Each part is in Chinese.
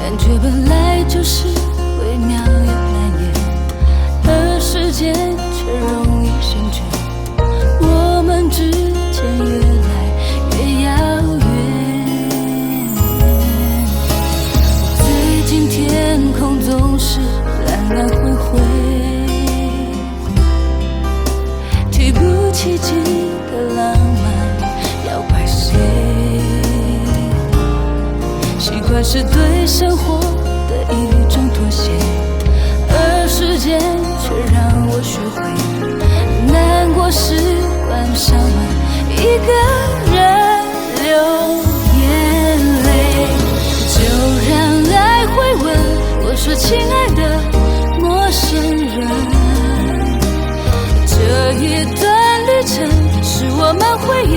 感觉本来就是微妙又难言，而时间却容易心倦，我们之间越来越遥远。最近天空总是蓝蓝灰灰，提不起劲的浪漫要怪谁？习惯是对生活的一种妥协，而时间却让我学会难过时关上门，一个人流眼泪。就让爱回问我说亲爱的陌生人，这一段旅程是我们回忆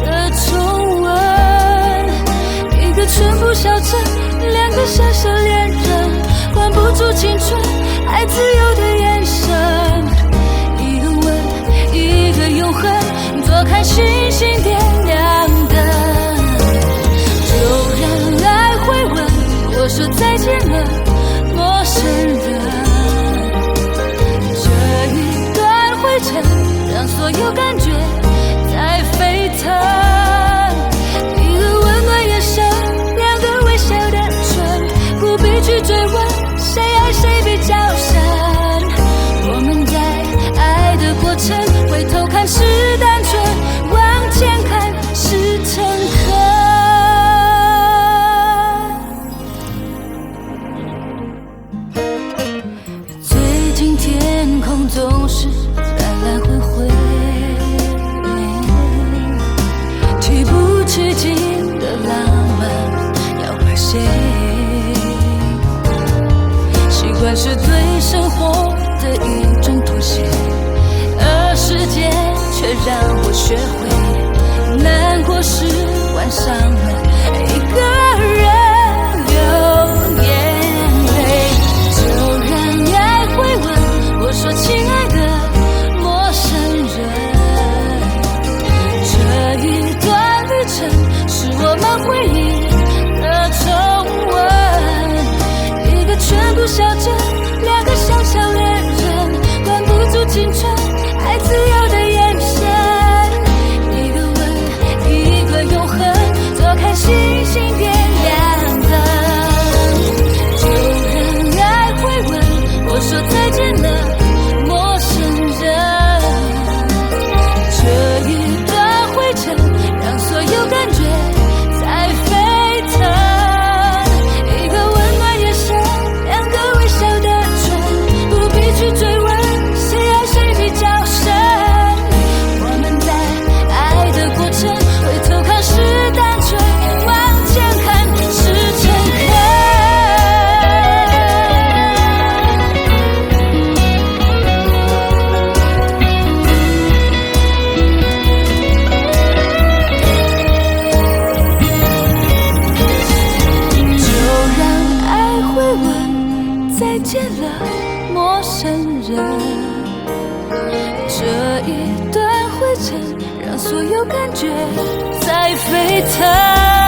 的重温，一个淳朴小镇，两个小小恋人，管不住青春爱自由的眼神，一个吻一个永恒，坐看星星点亮灯。就让爱回问我说再见了陌生人，这一段灰尘让所有感觉在沸腾，一个温暖眼神，两个微笑的唇，不必去追问谁爱谁比较深，我们在爱的过程，回头看是单纯，往前看是诚恳。最近天空总是蓝蓝灰灰，提不起劲的浪漫要怪谁？习惯是对生活的一种妥协，而时间却让我学会难过时关上门，一个人流眼泪。就让爱回问我说亲爱的陌生人，这一段旅程是我们回忆的重温，一个淳朴小镇，两个小小恋人，管不住青春爱自由的眼神，一个吻一个永恒，坐看星星点亮灯。就让爱回问我说再见了陌生人，这一段灰尘让所有感觉在沸腾，一个温暖眼神，两个微笑的唇，不必去追问谁爱谁比较深，我们在爱的过程，回头看是单纯，往前看是诚恳。就让爱回问再见了陌生人，这一段灰尘让所有感觉在沸腾。